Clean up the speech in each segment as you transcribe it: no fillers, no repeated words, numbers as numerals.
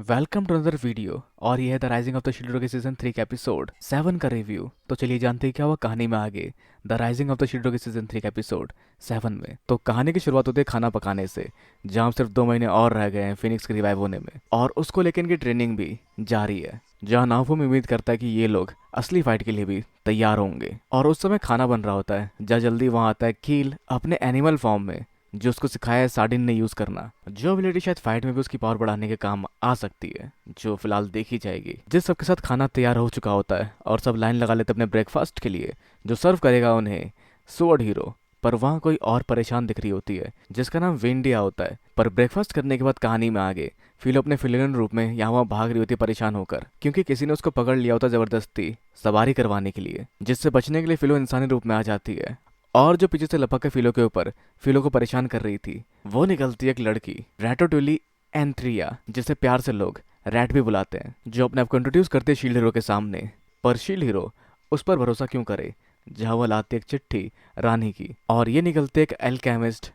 Welcome to another video. और ये है the rising of the shield के सीजन 3 के एपिसोड 7 का रिव्यू। तो चलिए जानते हैं क्या हुआ कहानी में आगे the rising of the shield के सीजन 3 के एपिसोड 7 में। तो कहानी की शुरुआत होती है खाना पकाने से, जहाँ सिर्फ 2 महीने और रह गए हैं फिनिक्स के रिवाइव होने में, और उसको लेकर इनकी ट्रेनिंग भी जारी है, जहाँ नाफुमी उम्मीद करता है कि ये लोग असली फाइट के लिए भी तैयार होंगे। और उस समय खाना बन रहा होता है, जहाँ जल्दी वहाँ आता है कील अपने एनिमल फॉर्म में, जो उसको सिखाया है साडिन ने यूज करना, जो एबिलिटी शायद फाइट में भी उसकी पावर बढ़ाने के काम आ सकती है, जो फिलहाल देखी जाएगी। जिस सबके साथ खाना तैयार हो चुका होता है और सब लाइन लगा लेते अपने ब्रेकफास्ट के लिए, जो सर्व करेगा उन्हें स्वॉर्ड हीरो। पर वहाँ कोई और परेशान दिख रही होती है, जिसका नाम वेंडिया होता है। पर ब्रेकफास्ट करने के बाद कहानी में आगे फिलो अपने फिलियन रूप में यहाँ वहाँ भाग रही होती है परेशान होकर, क्योंकि किसी ने उसको पकड़ लिया होता जबरदस्ती सवारी करवाने के लिए। जिससे बचने के लिए फिलो इंसानी रूप में आ जाती है, और जो पीछे से लपक के फिलो के ऊपर फिलो को परेशान कर रही थी, वो निकलती है एक लड़की रैटोटुली एंथ्रिया, जिसे प्यार से लोग रैट भी बुलाते हैं, जो अपने आप को इंट्रोड्यूस करते हैं शील्ड हीरो के सामने। पर शील्ड हीरो उस पर भरोसा क्यों करे, जहाँ वो लाती एक चिट्ठी रानी की, और ये निकलते एक एल्केमिस्ट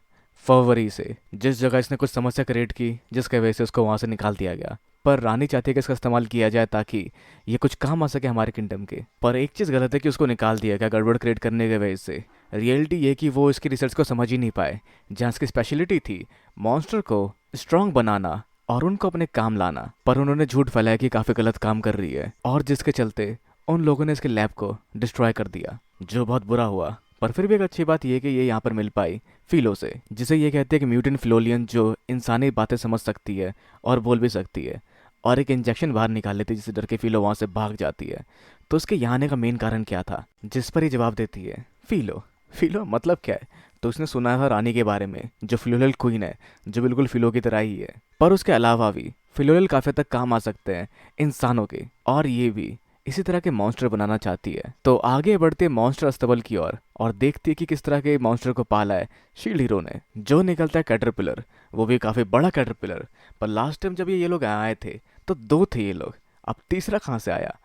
फरवरी से, जिस जगह इसने कुछ समस्या क्रिएट की, जिसके वजह से उसको वहां से निकाल दिया गया। पर रानी चाहती है कि इसका इस्तेमाल किया जाए ताकि ये कुछ काम आ सके हमारे किंगडम के। पर एक चीज़ गलत है कि उसको निकाल दिया गया गड़बड़ क्रिएट करने की वजह से। रियलिटी ये कि वो इसकी रिसर्च को समझ ही नहीं पाए, जहाँ इसकी स्पेशलिटी थी मॉन्स्टर को स्ट्रांग बनाना और उनको अपने काम लाना। पर उन्होंने झूठ फैलाया कि काफ़ी गलत काम कर रही है, और जिसके चलते उन लोगों ने इसके लैब को डिस्ट्रॉय कर दिया, जो बहुत बुरा हुआ। पर फिर भी एक अच्छी बात यह कि ये यहाँ पर मिल पाई फिलो से, जिसे ये कहते हैं कि म्यूटेंट फिलोलियन, जो इंसानी बातें समझ सकती है और बोल भी सकती है, और एक इंजेक्शन बाहर निकाल लेती है, जिससे डर के फिलो वहाँ से भाग जाती है। तो उसके यहाँ आने का मेन कारण क्या था, जिस पर ये जवाब देती है फिलो। फिलो मतलब क्या है, तो उसने सुना था रानी के बारे में, जो फिलोलेल क्वीन है, जो बिल्कुल फिलो की तरह ही है। पर उसके अलावा भी फिलोलेल काफ़ी हद तक काम आ सकते हैं इंसानों के, और ये भी इसी तरह के मॉन्स्टर बनाना चाहती है। तो आगे बढ़ते मॉन्स्टर अस्तबल की ओर, और देखती है कि किस तरह के मॉन्स्टर को पाला है शील्ड हीरो ने, जो निकलता है कैटरपिलर, वो भी काफ़ी बड़ा कैटरपिलर। पर लास्ट टाइम जब ये लोग आए थे तो 2 थे ये लोग, अब तीसरा कहाँ से आया,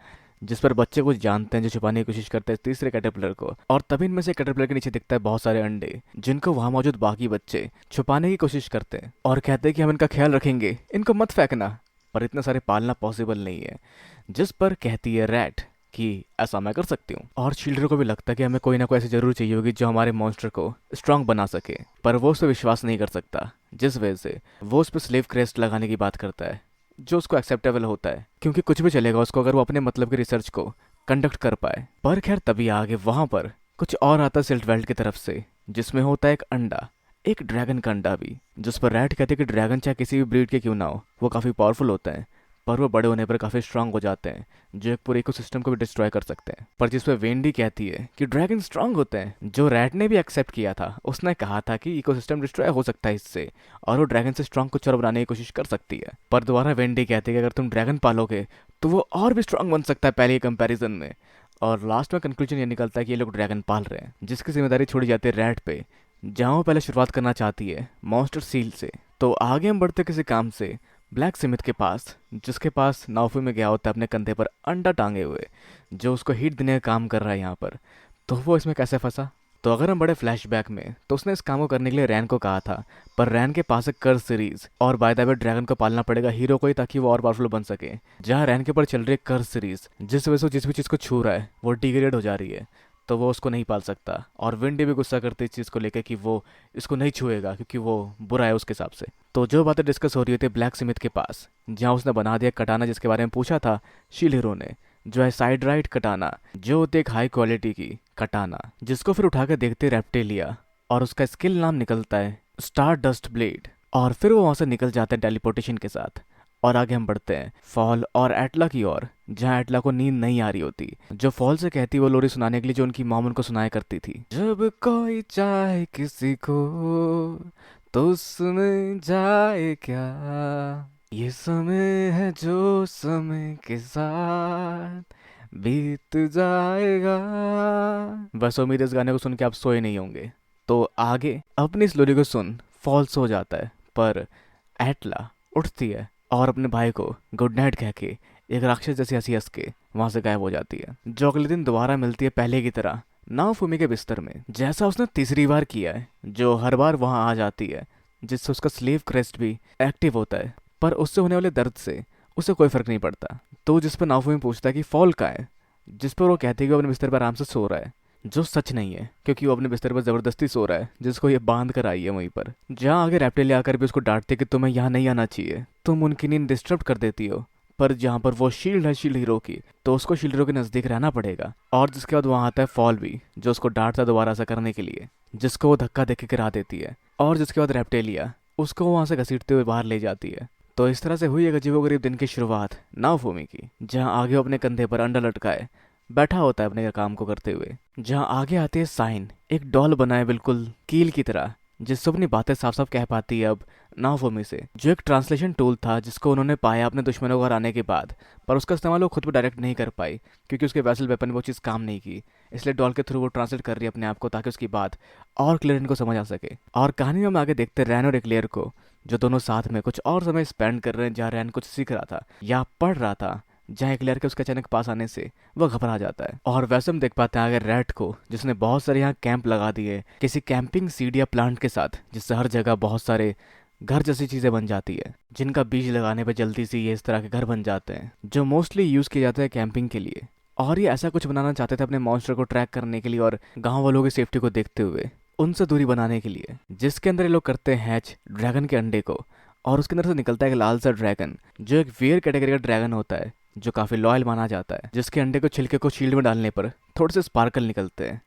जिस पर बच्चे कुछ जानते हैं, जो छुपाने की कोशिश करते हैं तीसरे कैटरपिलर को। और तभी इनमें से कैटरपिलर के नीचे दिखता है बहुत सारे अंडे, जिनको वहाँ मौजूद बाकी बच्चे छुपाने की कोशिश करते हैं और कहते हैं कि हम इनका ख्याल रखेंगे, इनको मत फेंकना। पर इतने सारे पालना पॉसिबल नहीं है, जिस पर कहती है रैट कि ऐसा मैं कर सकती हूँ। और शील्डर को भी लगता है कि हमें कोई ना कोई ऐसी जरूर चाहिए होगी जो हमारे मॉन्स्टर को स्ट्रांग बना सके, पर वो उस पर विश्वास नहीं कर सकता, जिस वजह से वो उस पर स्लेव क्रेस्ट लगाने की बात करता है, जो उसको एक्सेप्टेबल होता है, क्योंकि कुछ भी चलेगा उसको अगर वो अपने मतलब की रिसर्च को कंडक्ट कर पाए। पर खैर तभी आगे वहां पर कुछ और आता है सिल्ट वेल्ट की तरफ से, जिसमें होता है एक अंडा, एक ड्रैगन का अंडा भी, जिस पर रैट कहते हैं कि ड्रैगन चाहे किसी भी ब्रीड के क्यों ना हो, वो काफ़ी पावरफुल होते हैं, पर वो बड़े होने पर काफ़ी स्ट्रांग हो जाते हैं, जो एक पूरे इकोसिस्टम को भी डिस्ट्रॉय कर सकते हैं। पर जिस पर वेंडी कहती है कि ड्रैगन स्ट्रांग होते हैं, जो रैट ने भी एक्सेप्ट किया था। उसने कहा था कि इकोसिस्टम डिस्ट्रॉय हो सकता है इससे, और वो ड्रैगन से स्ट्रांग कुछ और बनाने की कोशिश कर सकती है। पर दोबारा वेंडी कहती है कि अगर तुम ड्रैगन पालोगे तो वो और भी स्ट्रांग बन सकता है पहले के कंपैरिजन में। और लास्ट में कंक्लूजन ये निकलता है कि ये लोग ड्रैगन पाल रहे हैं, जिसकी जिम्मेदारी छोड़ी जाती है रैट पे, जहाँ वो पहले शुरुआत करना चाहती है मॉन्स्टर सील से। तो आगे हम बढ़ते किसी काम से ब्लैक स्मिथ के पास, जिसके पास नाउफी में गया होता है अपने कंधे पर अंडा टांगे हुए, जो उसको हीट देने का काम कर रहा है यहाँ पर। तो वो इसमें कैसे फंसा, तो अगर हम बड़े फ्लैशबैक में, तो उसने इस काम को करने के लिए रैन को कहा था, पर रैन के पास एक कर्स सीरीज, और बाय द वे ड्रैगन को पालना पड़ेगा हीरो को ही, ताकि वो और पावरफुल बन सके। जहाँ रैन के ऊपर चल रही है कर्स सीरीज, जिस वजह से जिस भी चीज़ को छू रहा है वो डिग्रेड हो जा रही है, तो वो उसको नहीं पाल सकता। और विंडी भी गुस्सा करती है इस चीज़ को लेकर कि वो इसको नहीं छुएगा क्योंकि वो बुरा है उसके हिसाब से। तो जो बातें डिस्कस हो रही थी ब्लैक स्मिथ के पास, जहाँ उसने बना दिया कटाना, जिसके बारे में पूछा था शील हीरो ने, जो है साइड राइट कटाना, जो होती है एक हाई क्वालिटी की कटाना, जिसको फिर उठा कर देखते रेप्टेलिया, और उसका स्किल नाम निकलता है स्टार डस्ट ब्लेड। और फिर वो वहाँ से निकल जाते हैं टेलीपोर्टेशन के साथ। और आगे हम बढ़ते हैं फॉल और एटला की ओर, जहाँ एटला को नींद नहीं आ रही होती, जो फॉल से कहती वो लोरी सुनाने के लिए, जो उनकी मॉम उनको सुनाया करती थी। जब कोई चाहे किसी को तो सुन जाए क्या, ये समय है जो समय के साथ बीत जाएगा। बस उम्मीद है इस गाने को सुन के आप सोए नहीं होंगे। तो आगे अपनी इस लोरी को सुन फॉल सो जाता है, पर एटला उठती है और अपने भाई को गुड नाइट कह के एक राक्षस जैसी हंसी हंस के वहां से गायब हो जाती है, जो अगले दिन दोबारा मिलती है पहले की तरह नाओफुमी के बिस्तर में, जैसा उसने तीसरी बार किया है, जो हर बार वहां आ जाती है, जिससे उसका स्लीव क्रेस्ट भी एक्टिव होता है। पर उससे होने वाले दर्द से उसे कोई फर्क नहीं पड़ता। तो जिस पर नाफूमी पूछता है कि फॉल कहाँ है, जिस पर वो कहती है कि वो अपने बिस्तर पर आराम से सो रहा है, जो सच नहीं है क्योंकि वो अपने बिस्तर पर जबरदस्ती सो रहा है, जिसको ये बांध कर आई है वहीं पर। जहाँ आगे रेप्टिलिया आकर भी उसको डांटती है कि तुम्हें यहाँ नहीं आना चाहिए, तुम उनकी नींद डिस्टर्ब कर देती हो। पर जहाँ पर वो शील्ड है शील्ड हीरो की, तो उसको शील्ड हीरो के नज़दीक रहना पड़ेगा। और जिसके बाद वहाँ आता है फॉल भी, जो उसको डांटता है दोबारा ऐसा करने के लिए, जिसको वो धक्का देके गिरा देती है। और जिसके बाद रेप्टिलिया उसको वहाँ से घसीटते हुए बाहर ले जाती है। तो इस तरह से हुई एक अजीबोगरीब दिन की शुरुआत नाओफुमी की, जहाँ आगे वो अपने कंधे पर अंडा लटकाए बैठा होता है अपने काम को करते हुए। जहाँ आगे आती है साइन, एक डॉल बनाए बिल्कुल कील की तरह, जिससे अपनी बातें साफ साफ कह पाती है अब नाओफुमी से, जो एक ट्रांसलेशन टूल था जिसको उन्होंने पाया अपने दुश्मनों को हराने के बाद। पर उसका इस्तेमाल वो खुद पर डायरेक्ट नहीं कर पाई क्योंकि उसके वेसल वेपन में वो चीज़ काम नहीं की। इसलिए डॉल के थ्रू वो ट्रांसलेट कर रही है अपने आप को, ताकि उसकी बात और क्लियर इनको समझ आ सके। और कहानी में हम आगे देखते रैन और एक्लेयर को, जो दोनों साथ में कुछ और समय स्पेंड कर रहे हैं, जहाँ रैन कुछ सीख रहा था या पढ़ रहा था, जहाँ एक्लेयर के उसके अचानक पास आने से वह घबरा जाता है। और वैसे हम देख पाते हैं आगे रैट को, जिसने बहुत सारे यहाँ कैंप लगा दिए किसी कैंपिंग सीड या प्लांट के साथ, जिससे हर जगह बहुत सारे घर जैसी चीजें बन जाती है, जिनका बीज लगाने पे जल्दी से ये इस तरह के घर बन जाते हैं, जो मोस्टली यूज किए जाते हैं कैंपिंग के लिए। और ये ऐसा कुछ बनाना चाहते थे अपने मॉन्स्टर को ट्रैक करने के लिए और गांव वालों की सेफ्टी को देखते हुए उनसे दूरी बनाने के लिए, जिसके अंदर ये लोग करते हैं हैच ड्रैगन के अंडे को। और उसके अंदर से निकलता है एक लाल सा ड्रैगन, जो एक वेयर कैटेगरी का ड्रैगन होता है, जो काफी लॉयल माना जाता है, जिसके अंडे को छिलके को शील्ड में डालने पर थोड़े से स्पार्कल निकलते हैं।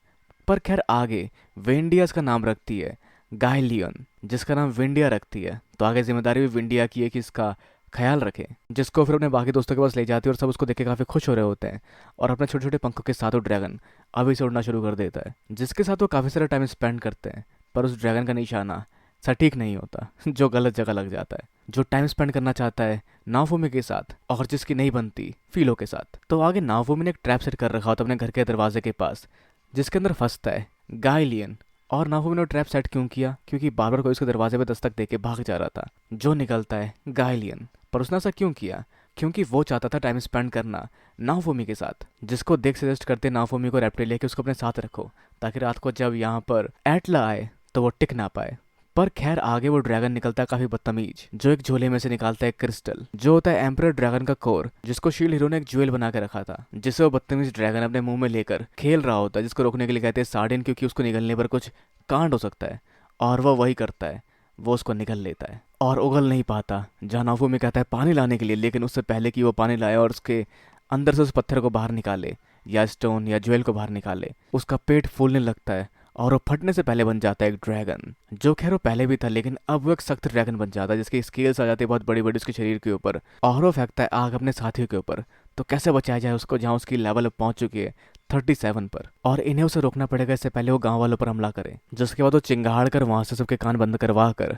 पर खैर आगे वेंडिया इसका नाम रखती है गायलियन, जिसका नाम विंडिया रखती है। तो आगे जिम्मेदारी भी विंडिया की है कि इसका ख्याल रखे, जिसको फिर अपने बाकी दोस्तों के पास ले जाती है और सब उसको देख के काफ़ी खुश हो रहे होते हैं। और अपने छोटे छोटे पंखों के साथ वो ड्रैगन अभी से उड़ना शुरू कर देता है, जिसके साथ वो काफ़ी सारा टाइम स्पेंड करते हैं। पर उस ड्रैगन का निशाना सटीक नहीं होता, जो गलत जगह लग जाता है। जो टाइम स्पेंड करना चाहता है नाओफुमी के साथ और जिसकी नहीं बनती फीलो के साथ। तो आगे नाओफुमी ने एक ट्रैप सेट कर रखा होता अपने घर के दरवाजे के पास, जिसके अंदर फंसता है गायलियन। और नाओफुमी ने ट्रैप सेट क्यों किया? क्योंकि बार बार कोई उसके दरवाजे पे दस्तक देके भाग जा रहा था, जो निकलता है गायलियन। पर उसने ऐसा क्यों किया? क्योंकि वो चाहता था टाइम स्पेंड करना नाओफुमी के साथ, जिसको देख सजेस्ट करते नाओफुमी को रेप्टिलिया के उसको अपने साथ रखो, ताकि रात को जब यहाँ पर एटला आए तो वो टिक ना पाए। पर खैर आगे वो ड्रैगन निकलता है काफी बदतमीज, जो एक झोले में से निकालता है क्रिस्टल, जो होता है एम्परर ड्रैगन का कोर, जिसको शील्ड हीरो ने एक ज्वेल बना के रखा था, जिसे वो बदतमीज ड्रैगन अपने मुंह में लेकर खेल रहा होता है, जिसको रोकने के लिए कहते हैं सार्डिन, क्योंकि उसको निगलने पर कुछ कांड हो सकता है। और वह वही करता है, वो उसको निगल लेता है और उगल नहीं पाता। जहाँ नाओफुमी कहता है पानी लाने के लिए, लेकिन उससे पहले कि वो पानी लाए और उसके अंदर से उस पत्थर को बाहर निकाले या स्टोन या ज्वेल को बाहर निकाले, उसका पेट फूलने लगता है और वो फटने से पहले बन जाता है एक ड्रैगन, जो खैर वो पहले भी था, लेकिन अब वो एक सख्त ड्रैगन बन जाता है, जिसकी स्केल्स आ जाती है बहुत बड़ी बड़ी उसके शरीर के ऊपर। और वो फेंकता है आग अपने साथियों के ऊपर। तो कैसे बचाया जाए उसको, जहाँ उसकी लेवल अब पहुंच चुकी है 37 पर, और इन्हें उसे रोकना पड़ेगा इससे पहले वो गांव वालों पर हमला करे। जिसके बाद वो चिंगाड़ कर वहां से सबके कान बंद करवा कर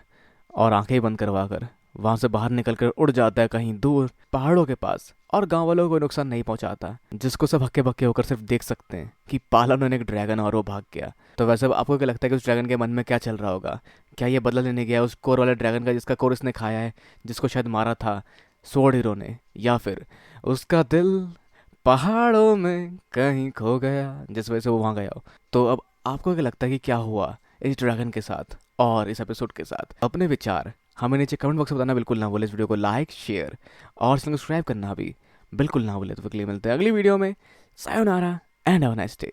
और आंखें बंद करवा कर वहां से बाहर निकलकर उड़ जाता है कहीं दूर पहाड़ों के पास, और गांव वालों को कोई नुकसान नहीं पहुंचाता, जिसको सब हक्के बक्के होकर सिर्फ देख सकते हैं कि पाला उन्होंने एक ड्रैगन और वो भाग गया। तो वैसे आपको क्या लगता है कि उस ड्रैगन के मन में क्या चल रहा होगा? क्या ये बदला लेने गया उस कोर वाले ड्रैगन का, जिसका कोर इसने खाया है, जिसको शायद मारा था स्वॉर्ड हीरो ने, या फिर उसका दिल पहाड़ों में कहीं खो गया, जिस वजह से वो वहां गया हो? तो अब आपको क्या लगता है कि क्या हुआ इस ड्रैगन के साथ और इस एपिसोड के साथ? अपने विचार हमें नीचे कमेंट बॉक्स में बताना बिल्कुल ना भूले। इस वीडियो को लाइक शेयर और सब्सक्राइब करना भी बिल्कुल ना भूले। तो अगली मिलते हैं अगली वीडियो में। Sayonara and have a nice day.